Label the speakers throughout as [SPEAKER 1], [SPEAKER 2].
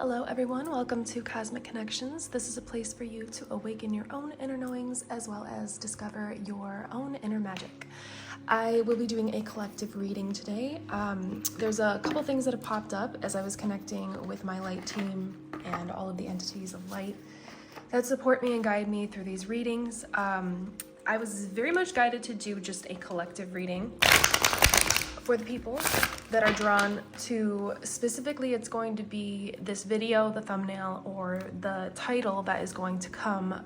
[SPEAKER 1] Hello everyone, welcome to Cosmic Connections. This is a place for you to awaken your own inner knowings as well as discover your own inner magic. I will be doing a collective reading today. There's a couple things that have popped up as I was connecting with my light team and all of the entities of light that support me and guide me through these readings. I was very much guided to do just a collective reading for the people that are drawn to, specifically it's going to be this video, the thumbnail, or the title that is going to come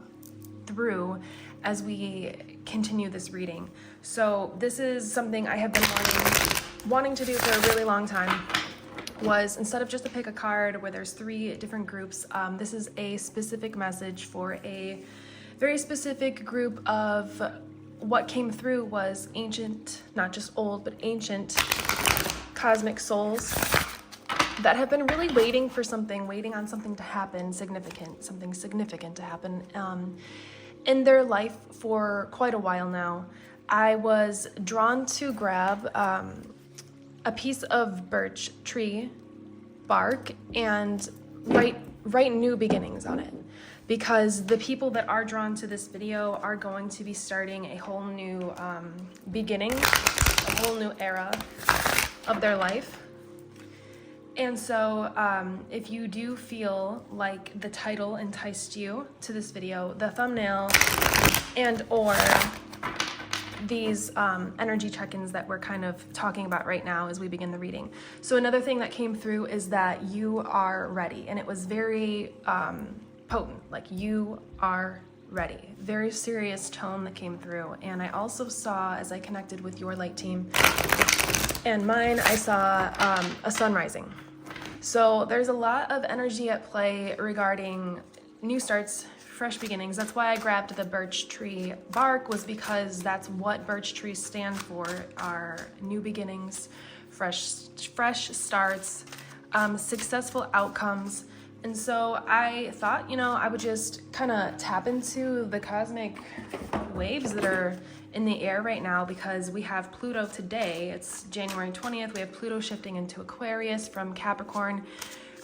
[SPEAKER 1] through as we continue this reading. So this is something I have been wanting to do for a really long time, was instead of just to pick a card where there's 3 different groups, this is a specific message for a very specific group of what came through was ancient, not just old, but ancient cosmic souls that have been really waiting on something to happen, something significant to happen in their life for quite a while now. I was drawn to grab a piece of birch tree bark and write new beginnings on it, because the people that are drawn to this video are going to be starting a whole new beginning, a whole new era of their life. And so if you do feel like the title enticed you to this video, the thumbnail and or these energy check-ins that we're kind of talking about right now as we begin the reading. So another thing that came through is that you are ready, and it was very potent, like you are ready. Very serious tone that came through. And I also saw, as I connected with your light team and mine, I saw a sun rising. So there's a lot of energy at play regarding new starts, fresh beginnings. That's why I grabbed the birch tree bark, was because that's what birch trees stand for, are new beginnings, fresh starts, successful outcomes. And so I thought, I would just kind of tap into the cosmic waves that are in the air right now, because we have Pluto today. It's January 20th. We have Pluto shifting into Aquarius from Capricorn,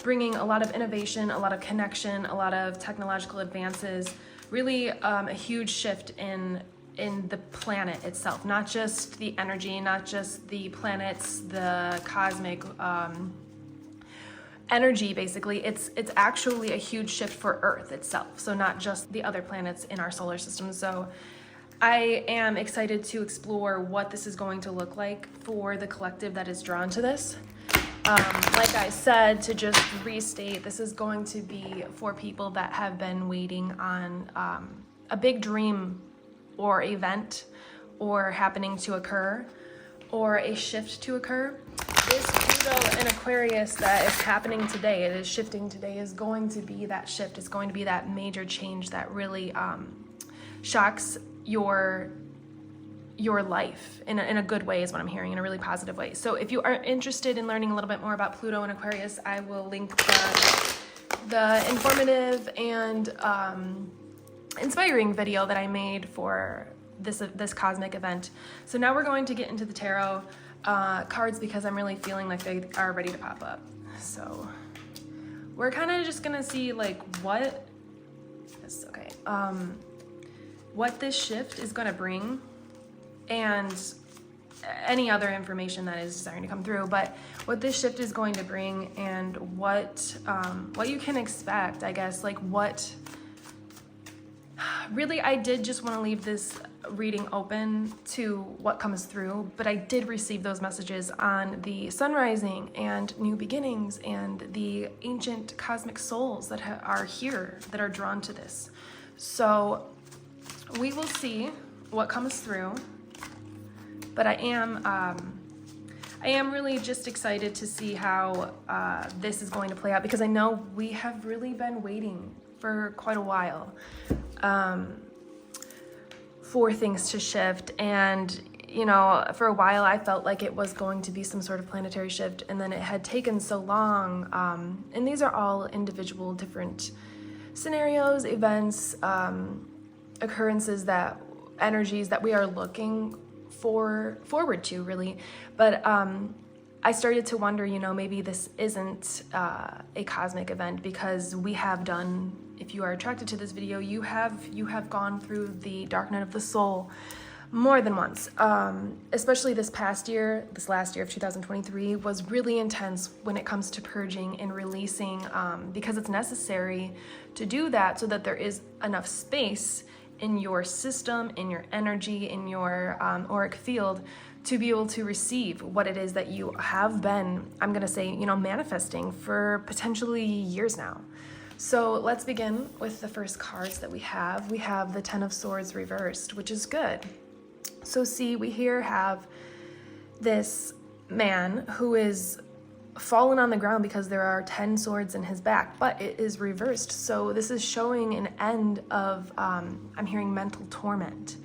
[SPEAKER 1] bringing a lot of innovation, a lot of connection, a lot of technological advances, really a huge shift in the planet itself, not just the energy, not just the planets, the cosmic energy. Basically, it's actually a huge shift for Earth itself, so not just the other planets in our solar system. So I am excited to explore what this is going to look like for the collective that is drawn to this. Like I said, to just restate, this is going to be for people that have been waiting on a big dream or event or happening to occur, or a shift to occur. This Pluto in Aquarius that is happening today, it is shifting today, is going to be that shift. It's going to be that major change that really shocks your life in a good way, is what I'm hearing, in a really positive way. So if you are interested in learning a little bit more about Pluto and Aquarius, I will link the informative and inspiring video that I made for this cosmic event. So now we're going to get into the tarot cards, because I'm really feeling like they are ready to pop up. So we're kind of just gonna see like what this shift is gonna bring, and any other information that is starting to come through, but what this shift is going to bring, and what you can expect, I guess, like what really, I did just want to leave this reading open to what comes through, but I did receive those messages on the sun rising and new beginnings and the ancient cosmic souls that are here, that are drawn to this. So we will see what comes through, but I am really just excited to see how this is going to play out, because I know we have really been waiting for quite a while for things to shift. And for a while I felt like it was going to be some sort of planetary shift, and then it had taken so long, and these are all individual different scenarios, events, occurrences, that energies that we are looking forward to, really. But I started to wonder, maybe this isn't a cosmic event, because we have done, if you are attracted to this video, you have gone through the dark night of the soul more than once. Especially this last year of 2023 was really intense when it comes to purging and releasing, because it's necessary to do that so that there is enough space in your system, in your energy, in your auric field, to be able to receive what it is that you have been, I'm gonna say, manifesting for potentially years now. So let's begin with the first cards that we have. We have the Ten of Swords reversed, which is good. So see, we here have this man who is fallen on the ground because there are 10 swords in his back, but it is reversed. So this is showing an end of, I'm hearing mental torment,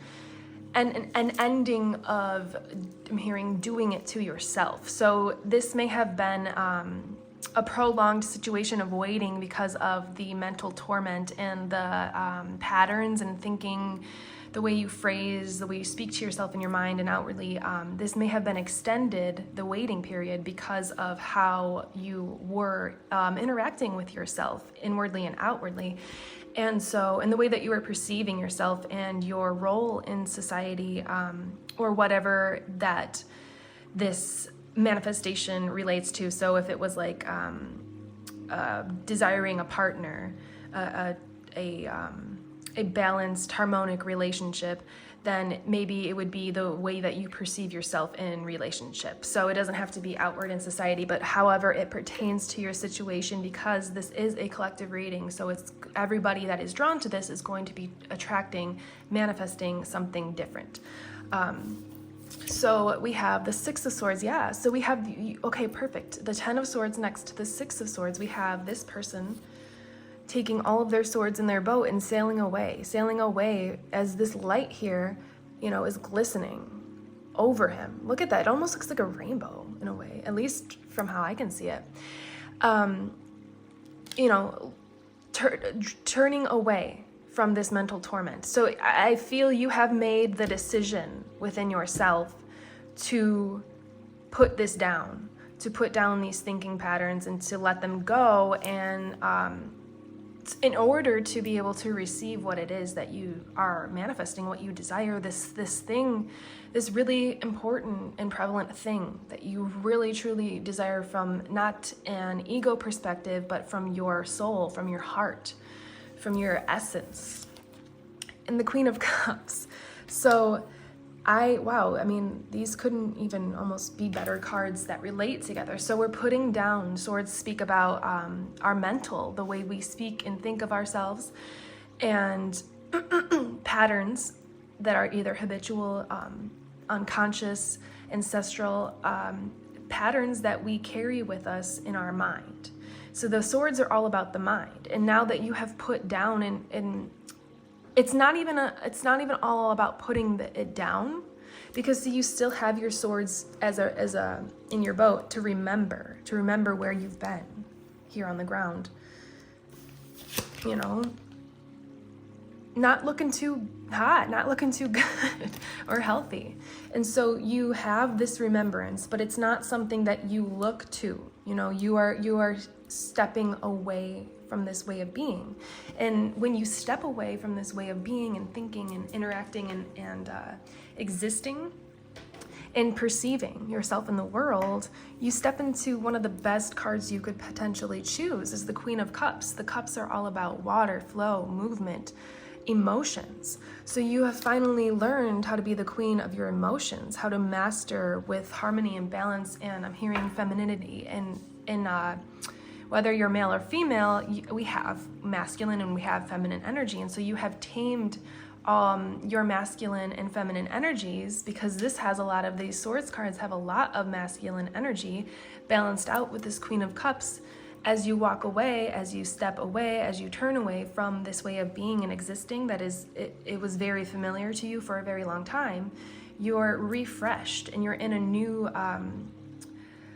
[SPEAKER 1] and an ending of, I'm hearing, doing it to yourself. So this may have been a prolonged situation of waiting because of the mental torment and the patterns and thinking, the way you phrase, the way you speak to yourself in your mind and outwardly. This may have been extended, the waiting period, because of how you were interacting with yourself inwardly and outwardly. And so, in the way that you were perceiving yourself and your role in society, or whatever that this manifestation relates to. So if it was like desiring a partner, a balanced, harmonic relationship, then maybe it would be the way that you perceive yourself in relationship. So it doesn't have to be outward in society, but however it pertains to your situation, because this is a collective reading. So it's everybody that is drawn to this is going to be attracting, manifesting something different. So we have the Six of Swords. Yeah, so we have, okay, perfect. The Ten of Swords next to the Six of Swords. We have this person taking all of their swords in their boat and sailing away as this light here, is glistening over him. Look at that. It almost looks like a rainbow in a way, at least from how I can see it. Turning away from this mental torment. So I feel you have made the decision within yourself to put this down, to put down these thinking patterns and to let them go, and in order to be able to receive what it is that you are manifesting, what you desire, this thing, this really important and prevalent thing that you really truly desire from not an ego perspective, but from your soul, from your heart, from your essence. And the Queen of Cups. So these couldn't even almost be better cards that relate together. So we're putting down, swords speak about our mental, the way we speak and think of ourselves, and patterns that are either habitual, unconscious, ancestral, patterns that we carry with us in our mind. So the swords are all about the mind. And now that you have put down, and it's not even all about putting it down, because you still have your swords as a in your boat to remember where you've been here on the ground. Not looking too hot, not looking too good or healthy. And so you have this remembrance, but it's not something that you look to. You are stepping away from this way of being. And when you step away from this way of being and thinking and interacting and existing and perceiving yourself in the world, you step into one of the best cards you could potentially choose, is the Queen of Cups. The cups are all about water, flow, movement, emotions. So you have finally learned how to be the queen of your emotions, how to master with harmony and balance, and I'm hearing femininity. And whether you're male or female, we have masculine and we have feminine energy. And so you have tamed your masculine and feminine energies, because this has a lot of these swords cards have a lot of masculine energy balanced out with this Queen of Cups. As you walk away, as you step away, as you turn away from this way of being and existing that it was very familiar to you for a very long time, you're refreshed and you're in a new,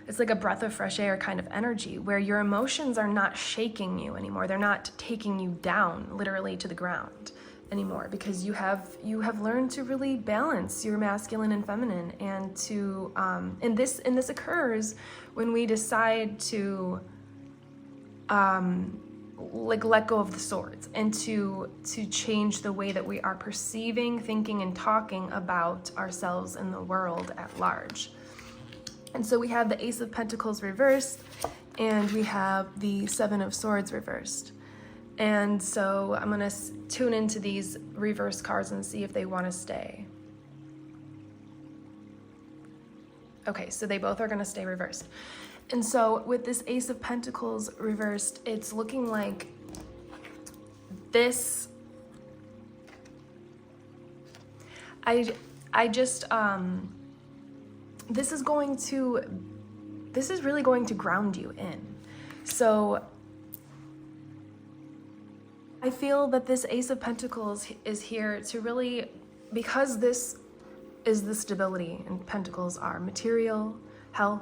[SPEAKER 1] it's like a breath of fresh air kind of energy, where your emotions are not shaking you anymore. They're not taking you down literally to the ground anymore, because you have learned to really balance your masculine and feminine, and to and this occurs when we decide to like let go of the swords, and to change the way that we are perceiving, thinking, and talking about ourselves and the world at large. And so we have the Ace of Pentacles reversed, and we have the Seven of Swords reversed. And so I'm going to tune into these reverse cards and see if they want to stay. Okay, so they both are going to stay reversed. And so with this Ace of Pentacles reversed, it's looking like this. This is really going to ground you in. So I feel that this Ace of Pentacles is here to really, because this is the stability, and Pentacles are material, health,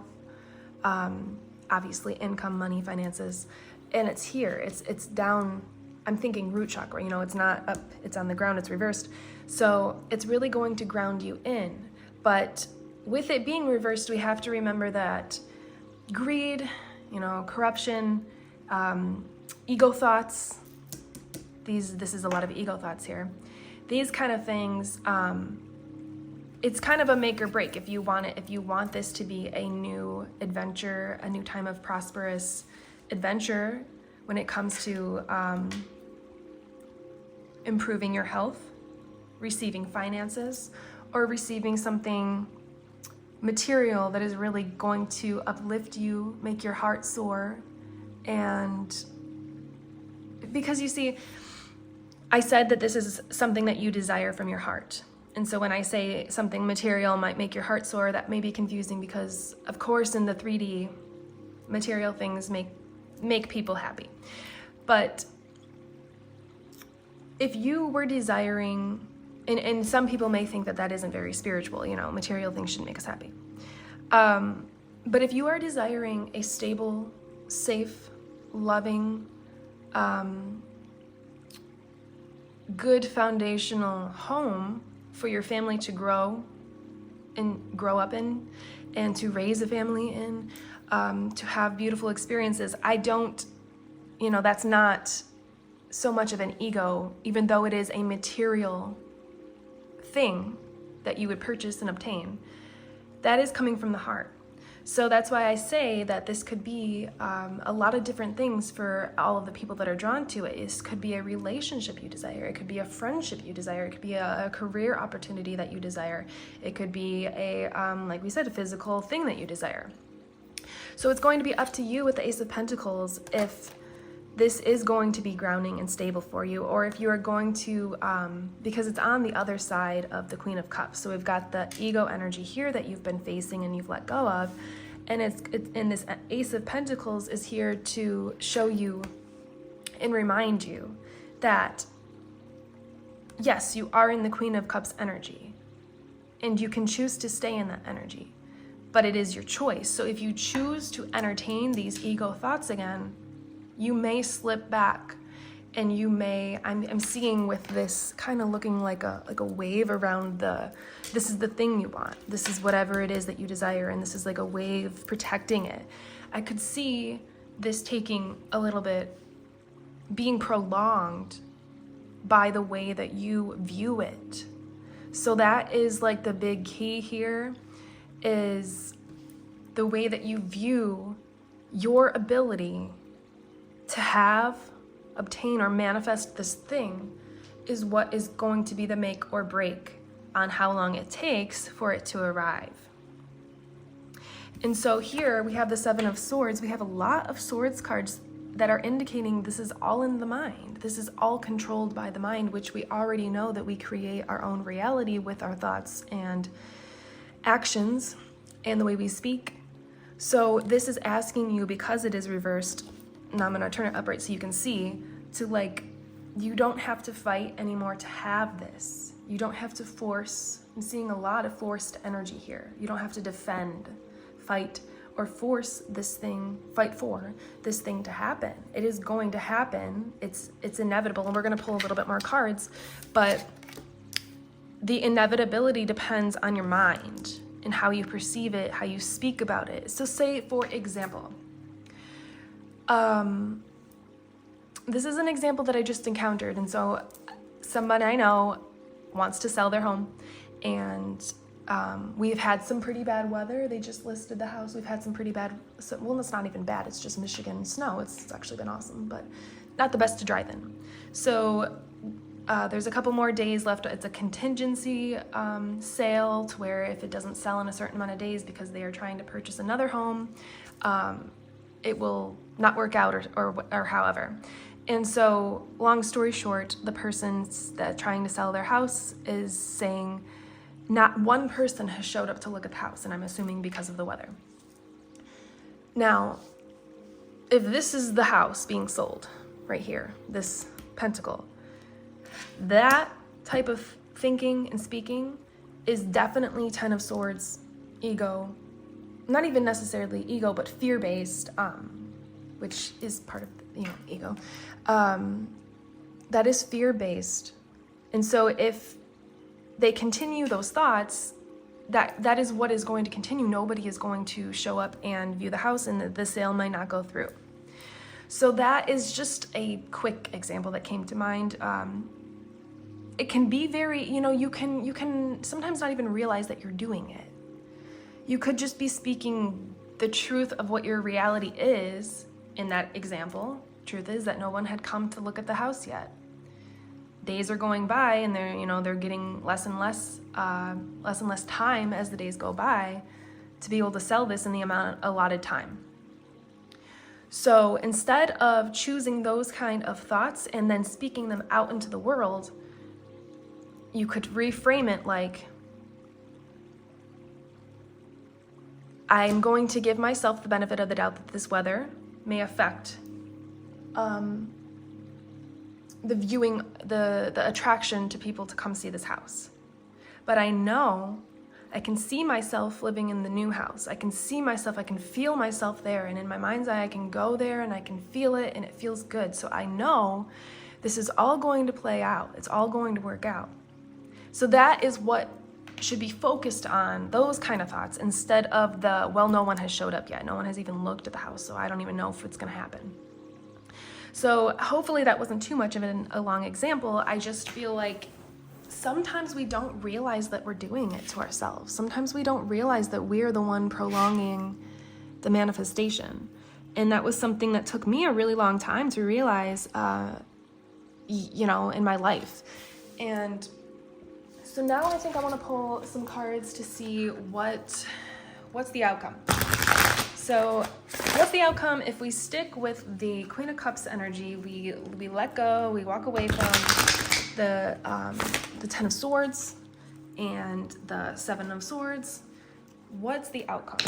[SPEAKER 1] obviously income, money, finances, and it's here, it's down, I'm thinking root chakra, it's not up, it's on the ground, it's reversed. So it's really going to ground you in. But with it being reversed, we have to remember that greed, corruption, ego thoughts, this is a lot of ego thoughts here. These kind of things, it's kind of a make or break if you want this to be a new adventure, a new time of prosperous adventure when it comes to improving your health, receiving finances, or receiving something material that is really going to uplift you, make your heart soar. And because you see, I said that this is something that you desire from your heart. And so when I say something material might make your heart soar, that may be confusing, because of course in the 3D, material things make people happy. But if you were desiring, and some people may think that that isn't very spiritual, material things shouldn't make us happy. But if you are desiring a stable, safe, loving, good foundational home for your family to grow up in, and to raise a family in, to have beautiful experiences, that's not so much of an ego, even though it is a material thing that you would purchase and obtain. That is coming from the heart. So that's why I say that this could be a lot of different things for all of the people that are drawn to it. It could be a relationship you desire. It could be a friendship you desire. It could be a career opportunity that you desire. It could be like we said, a physical thing that you desire. So it's going to be up to you with the Ace of Pentacles if this is going to be grounding and stable for you, or if you are going to, because it's on the other side of the Queen of Cups. So we've got the ego energy here that you've been facing and you've let go of, and and this Ace of Pentacles is here to show you and remind you that yes, you are in the Queen of Cups energy, and you can choose to stay in that energy, but it is your choice. So if you choose to entertain these ego thoughts again, you may slip back, and you may, I'm seeing with this kind of looking like a wave around this is the thing you want. This is whatever it is that you desire, and this is like a wave protecting it. I could see this taking a little bit, being prolonged by the way that you view it. So that is like the big key here, is the way that you view your ability to have, obtain, or manifest this thing is what is going to be the make or break on how long it takes for it to arrive. And so here we have the Seven of Swords. We have a lot of Swords cards that are indicating this is all in the mind. This is all controlled by the mind, which we already know that we create our own reality with our thoughts and actions and the way we speak. So this is asking you, because it is reversed, now I'm gonna turn it upright so you can see, to you don't have to fight anymore to have this. You don't have to force. I'm seeing a lot of forced energy here. You don't have to defend, fight, or force this thing, fight for this thing to happen. It is going to happen. It's inevitable. And we're going to pull a little bit more cards, but the inevitability depends on your mind and how you perceive it, how you speak about it. So say, for example, this is an example that I just encountered. And so somebody I know wants to sell their home, and we've had some pretty bad weather. They just listed the house. We've had some pretty bad, well, it's not even bad. It's just Michigan snow. It's actually been awesome, but not the best to drive in. So there's a couple more days left. It's a contingency sale to where if it doesn't sell in a certain amount of days because they are trying to purchase another home, it will not work out or however. And so long story short, the person that's trying to sell their house is saying not one person has showed up to look at the house, and I'm assuming because of the weather. Now, if this is the house being sold right here, this pentacle, that type of thinking and speaking is definitely 10 of Swords, ego, not even necessarily ego, but fear-based, which is part of, ego. That is fear-based. And so if they continue those thoughts, that is what is going to continue. Nobody is going to show up and view the house, and the sale might not go through. So that is just a quick example that came to mind. It can be very, you can sometimes not even realize that you're doing it. You could just be speaking the truth of what your reality is. In that example, truth is that no one had come to look at the house yet. Days are going by, and they're getting less and less time as the days go by to be able to sell this in the amount allotted time. So instead of choosing those kind of thoughts and then speaking them out into the world, you could reframe it like, I'm going to give myself the benefit of the doubt that this weather may affect the viewing, the attraction to people to come see this house. But I know I can see myself living in the new house. I can see myself, I can feel myself there, and in my mind's eye I can go there and I can feel it, and it feels good. So I know this is all going to play out. It's all going to work out. So that is what should be focused on, those kind of thoughts, instead of the, well, no one has showed up yet. No one has even looked at the house, so I don't even know if it's going to happen. So hopefully that wasn't too much of a long example. I just feel like sometimes we don't realize that we're doing it to ourselves. Sometimes we don't realize that we're the one prolonging the manifestation. And that was something that took me a really long time to realize, in my life. And so now I think I want to pull some cards to see what's the outcome. So what's the outcome if we stick with the Queen of Cups energy? We let go, we walk away from the Ten of Swords and the Seven of Swords. What's the outcome?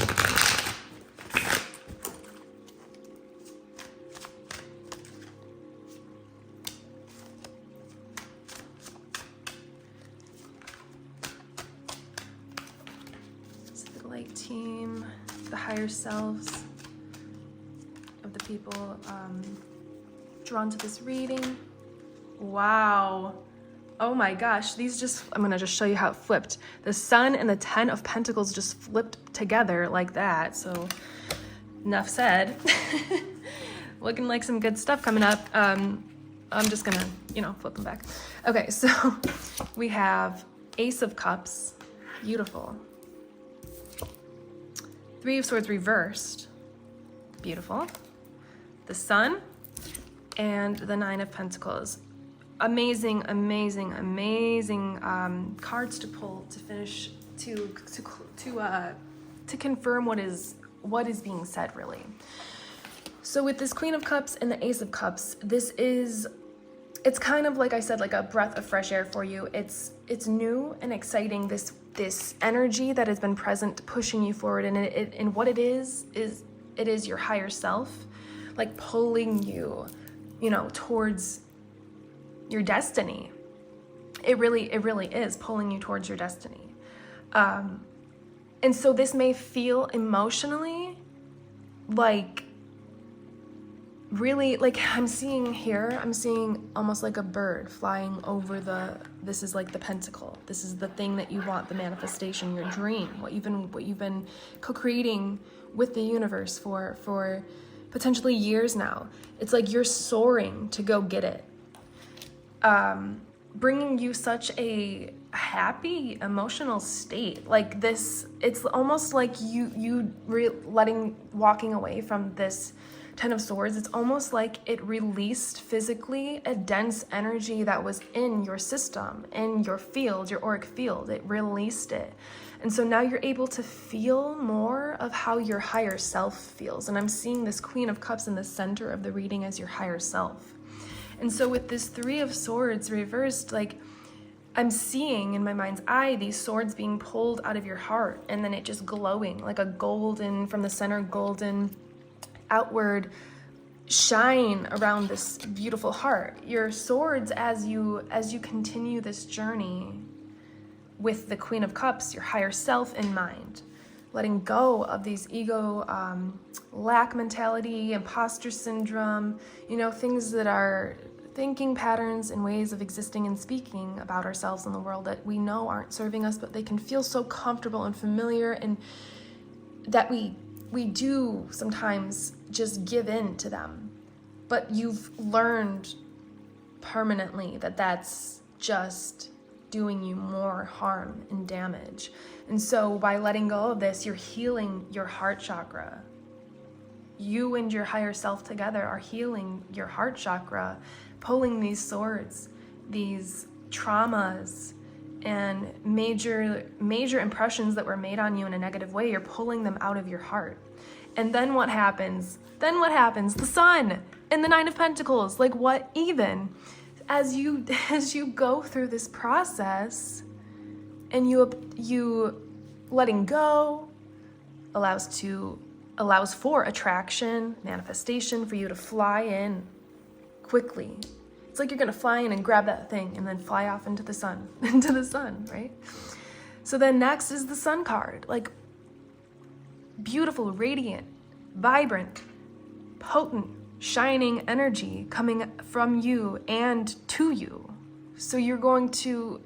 [SPEAKER 1] Light team, the higher selves of the people drawn to this reading. Wow. Oh my gosh, I'm gonna just show you how it flipped. The Sun and the 10 of Pentacles just flipped together like that. So enough said. Looking like some good stuff coming up. I'm just gonna, flip them back. Okay, so we have Ace of Cups, beautiful. Three of Swords reversed, beautiful. The Sun and the Nine of Pentacles. Amazing, amazing, amazing cards to pull to finish, to confirm what is being said, really. So with this Queen of Cups and the Ace of Cups, it's kind of, like I said, like a breath of fresh air for you. It's new and exciting, this energy that has been present pushing you forward, and what it is your higher self, like pulling you, towards your destiny. It really is pulling you towards your destiny. And so this may feel emotionally like, really, like, I'm seeing almost like a bird flying over this is like the pentacle. This is the thing that you want, the manifestation, your dream, what you've been co-creating with the universe for potentially years now. It's like you're soaring to go get it. Bringing you such a happy emotional state. Like this, it's almost like walking away from this Ten of Swords. It's almost like it released physically a dense energy that was in your system, in your field, your auric field. It released it. And so now you're able to feel more of how your higher self feels. And I'm seeing this Queen of Cups in the center of the reading as your higher self. And so with this Three of Swords reversed, like, I'm seeing in my mind's eye these swords being pulled out of your heart, and then it just glowing like a golden, from the center, golden outward shine around this beautiful heart. Your swords, as you continue this journey with the Queen of Cups, your higher self in mind, letting go of these ego, lack mentality, imposter syndrome, things that are thinking patterns and ways of existing and speaking about ourselves in the world that we know aren't serving us, but they can feel so comfortable and familiar, and that we do sometimes just give in to them. But you've learned permanently that that's just doing you more harm and damage. And so by letting go of this, you're healing your heart chakra. You and your higher self together are healing your heart chakra, pulling these swords, these traumas, and major impressions that were made on you in a negative way. You're pulling them out of your heart. And then what happens? The Sun and the Nine of Pentacles. Like, what even? As you go through this process, and you letting go allows for attraction, manifestation, for you to fly in quickly. It's like you're gonna fly in and grab that thing and then fly off into the sun, right? So then next is the Sun card, like beautiful, radiant, vibrant, potent, shining energy coming from you and to you. So you're going to,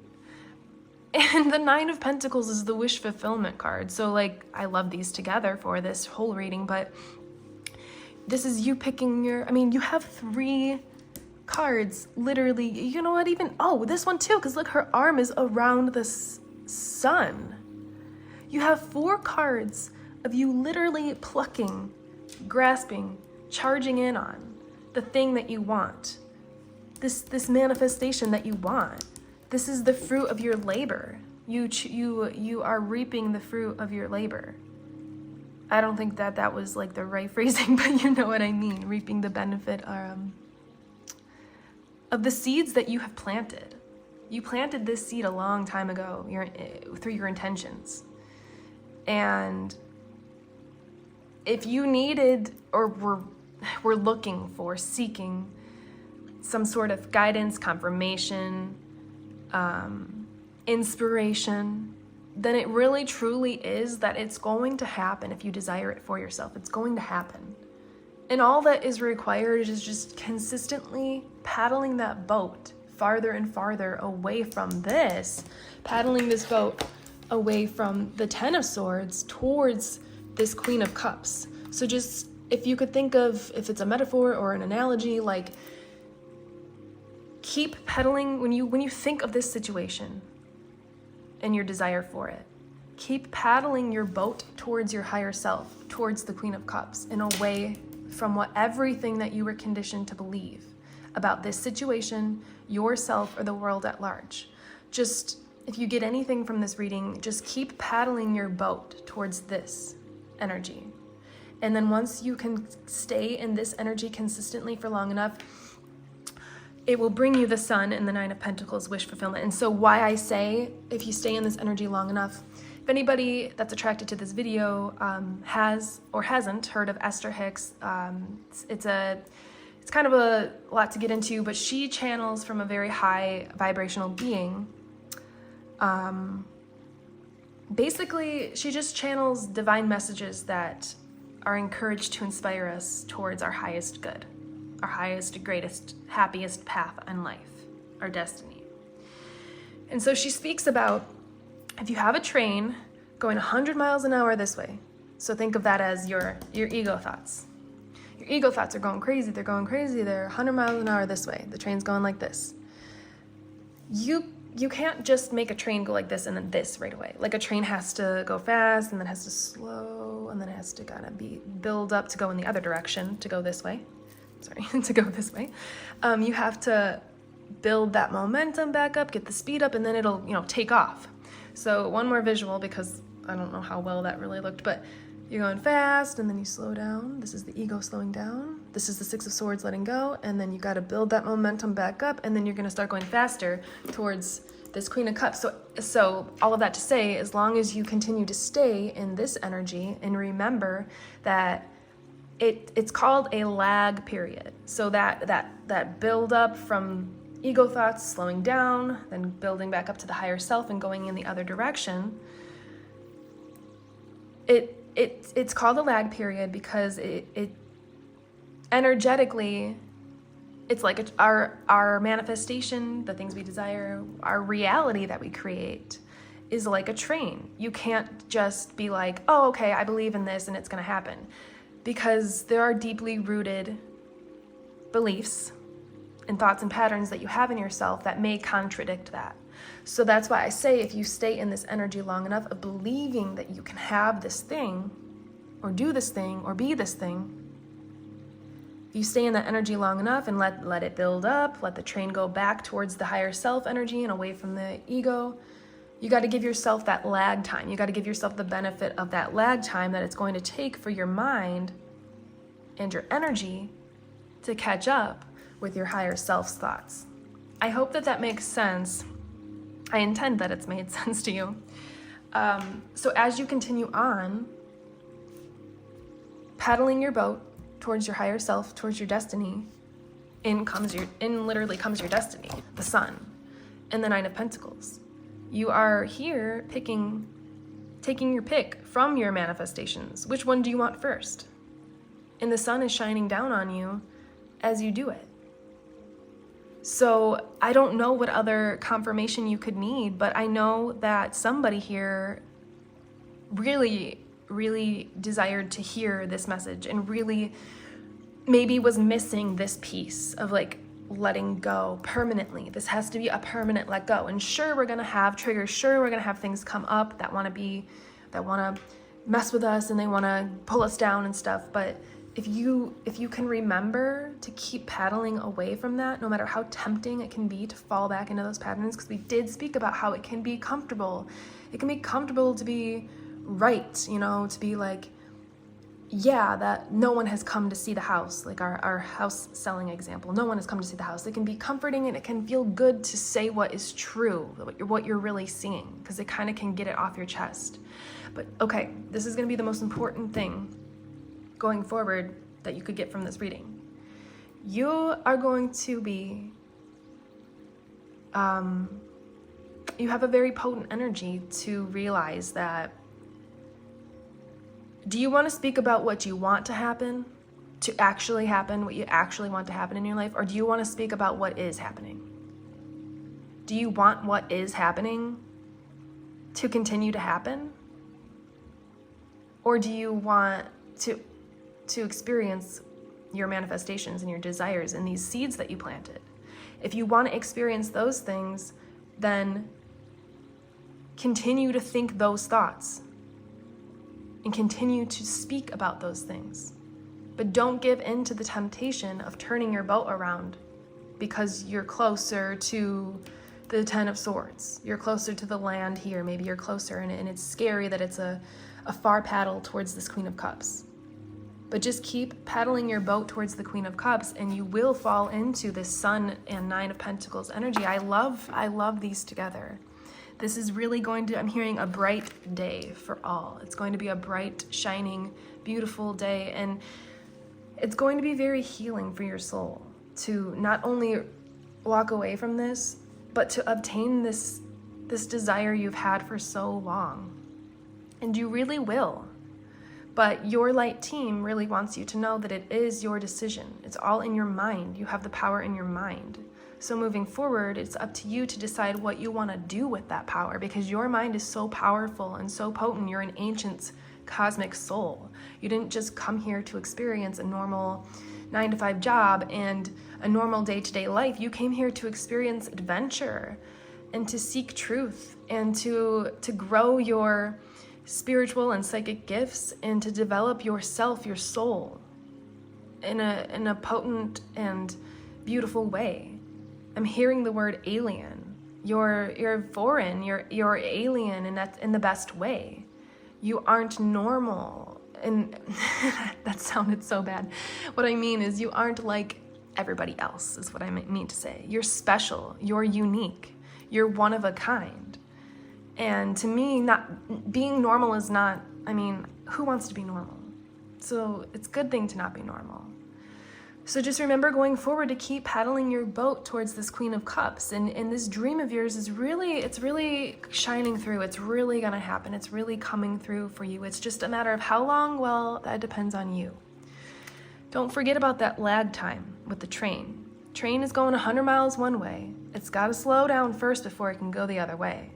[SPEAKER 1] and the Nine of Pentacles is the wish fulfillment card. So like, I love these together for this whole reading, but this is you picking you have 3 cards, literally, this one too, because look, her arm is around the sun. You have 4 cards of you literally plucking, grasping, charging in on the thing that you want, this manifestation that you want. This is the fruit of your labor. You are reaping the fruit of your labor. I don't think that was like the right phrasing, but you know what I mean. Reaping the benefit of the seeds that you have planted. You planted this seed a long time ago through your intentions. And if you needed or were looking for, seeking some sort of guidance, confirmation, inspiration, then it really truly is that it's going to happen if you desire it for yourself. It's going to happen. And all that is required is just consistently paddling that boat farther and farther away from this, paddling this boat away from the Ten of Swords towards this Queen of Cups. So just, if you could think of, if it's a metaphor or an analogy, like, keep pedaling when you think of this situation and your desire for it. Keep paddling your boat towards your higher self, towards the Queen of Cups, and away from everything that you were conditioned to believe about this situation, yourself, or the world at large. Just, if you get anything from this reading, just keep paddling your boat towards this energy. And then once you can stay in this energy consistently for long enough, it will bring you the Sun and the Nine of Pentacles, wish fulfillment. And so why I say, if you stay in this energy long enough, if anybody that's attracted to this video has or hasn't heard of Esther Hicks, it's kind of a lot to get into, but she channels from a very high vibrational being. Basically, she just channels divine messages that are encouraged to inspire us towards our highest good, our highest, greatest, happiest path in life, our destiny. And so she speaks about, if you have a train going 100 miles an hour this way, so think of that as your ego thoughts. Your ego thoughts are going crazy, they're 100 miles an hour this way, the train's going like this. You can't just make a train go like this and then this right away. Like a train has to go fast and then has to slow and then it has to kind of build up to go in the other direction, to go this way. To go this way. You have to build that momentum back up, get the speed up, and then it'll, take off. So one more visual, because I don't know how well that really looked, but you're going fast and then you slow down. This is the ego slowing down. This is the Six of Swords letting go. And then you got to build that momentum back up. And then you're going to start going faster towards this Queen of Cups. So all of that to say, as long as you continue to stay in this energy and remember that it's called a lag period. So that build up from ego thoughts slowing down, then building back up to the higher self and going in the other direction. It's called a lag period because it energetically, it's like our manifestation, the things we desire, our reality that we create is like a train. You can't just be like, oh, okay, I believe in this and it's going to happen. Because there are deeply rooted beliefs and thoughts and patterns that you have in yourself that may contradict that. So that's why I say, if you stay in this energy long enough of believing that you can have this thing or do this thing or be this thing, if you stay in that energy long enough and let it build up, let the train go back towards the higher self energy and away from the ego, you got to give yourself that lag time. You got to give yourself the benefit of that lag time that it's going to take for your mind and your energy to catch up with your higher self's thoughts. I hope that makes sense. I intend that it's made sense to you. So as you continue on, paddling your boat towards your higher self, towards your destiny, in literally comes your destiny, the sun, and the Nine of Pentacles. You are here taking your pick from your manifestations. Which one do you want first? And the sun is shining down on you as you do it. So I don't know what other confirmation you could need, but I know that somebody here really, really desired to hear this message and really maybe was missing this piece of like letting go permanently. This has to be a permanent let go. And sure, we're going to have triggers. Sure, we're going to have things come up that want to mess with us and they want to pull us down and stuff. But if you can remember to keep paddling away from that, no matter how tempting it can be to fall back into those patterns, because we did speak about how it can be comfortable. It can be comfortable to be right, to be like, yeah, that no one has come to see the house, like our house selling example. No one has come to see the house. It can be comforting and it can feel good to say what is true, what you're really seeing, because it kind of can get it off your chest. But okay, this is going to be the most important thing going forward that you could get from this reading. You are going to be, you have a very potent energy to realize that. Do you want to speak about what you want to happen, to actually happen, what you actually want to happen in your life? Or do you want to speak about what is happening? Do you want what is happening to continue to happen? Or do you want to experience your manifestations and your desires and these seeds that you planted? If you want to experience those things, then continue to think those thoughts. And continue to speak about those things. But don't give in to the temptation of turning your boat around because you're closer to the Ten of Swords. You're closer to the land here. Maybe you're closer and it's scary that it's a far paddle towards this Queen of Cups. But just keep paddling your boat towards the Queen of Cups and you will fall into this Sun and Nine of Pentacles energy. I love these together. This is really I'm hearing a bright day for all. It's going to be a bright, shining, beautiful day. And it's going to be very healing for your soul to not only walk away from this, but to obtain this desire you've had for so long. And you really will. But your light team really wants you to know that it is your decision. It's all in your mind. You have the power in your mind. So moving forward, it's up to you to decide what you want to do with that power, because your mind is so powerful and so potent. You're an ancient cosmic soul. You didn't just come here to experience a normal 9-to-5 job and a normal day-to-day life. You came here to experience adventure and to seek truth and to grow your spiritual and psychic gifts and to develop yourself, your soul, in a potent and beautiful way. I'm hearing the word alien. You're foreign, you're alien, and that's in the best way. You aren't normal. And that sounded so bad. What I mean is you aren't like everybody else, is what I mean to say. You're special, you're unique, you're one of a kind. And to me, not being normal is not, I mean, who wants to be normal? So it's a good thing to not be normal. So just remember going forward to keep paddling your boat towards this Queen of Cups. And this dream of yours is really, it's really shining through. It's really gonna happen. It's really coming through for you. It's just a matter of how long. Well, that depends on you. Don't forget about that lag time with the train. Train is going 100 miles one way. It's gotta slow down first before it can go the other way.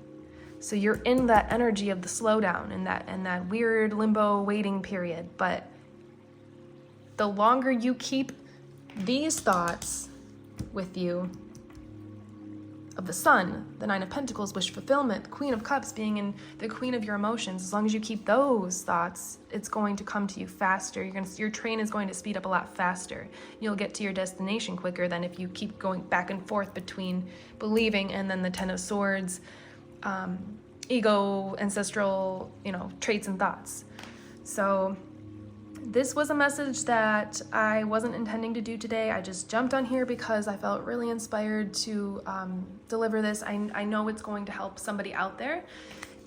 [SPEAKER 1] So you're in that energy of the slowdown and that weird limbo waiting period. But the longer you keep these thoughts with you of the Sun, the Nine of Pentacles, wish fulfillment, the Queen of Cups being in the queen of your emotions, as long as you keep those thoughts, it's going to come to you faster. Your train is going to speed up a lot faster. You'll get to your destination quicker than if you keep going back and forth between believing and then the Ten of Swords, ego, ancestral, traits and thoughts. So this was a message that I wasn't intending to do today. I just jumped on here because I felt really inspired to deliver this. I know it's going to help somebody out there.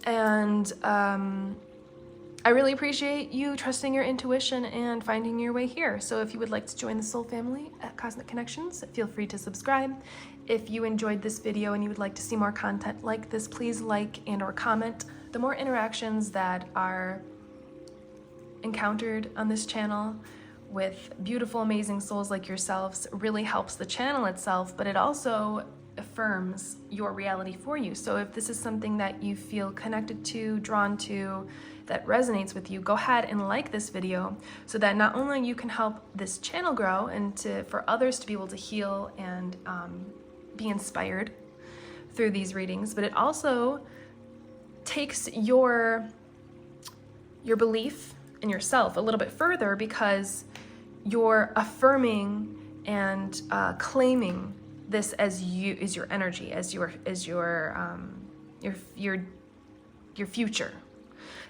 [SPEAKER 1] And I really appreciate you trusting your intuition and finding your way here. So if you would like to join the soul family at Cosmic Connections, feel free to subscribe. If you enjoyed this video and you would like to see more content like this, please like and/or comment. The more interactions that are encountered on this channel with beautiful, amazing souls like yourselves really helps the channel itself, but it also affirms your reality for you. So if this is something that you feel connected to, drawn to, that resonates with you, go ahead and like this video so that not only you can help this channel grow and for others to be able to heal and be inspired through these readings, but it also takes your belief in yourself a little bit further, because you're affirming and claiming this as your energy, as your future.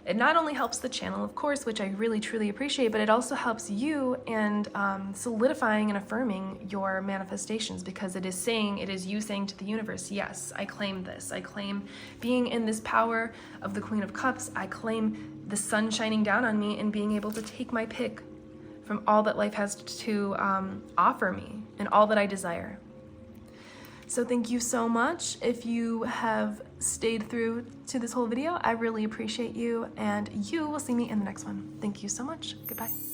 [SPEAKER 1] It not only helps the channel, of course, which I really truly appreciate, but it also helps you and solidifying and affirming your manifestations, because it is you saying to the universe, yes, I claim this. I claim being in this power of the Queen of Cups. I claim the sun shining down on me and being able to take my pick from all that life has to offer me and all that I desire. So thank you so much. If you have stayed through to this whole video, I really appreciate you, and you will see me in the next one. Thank you so much. Goodbye.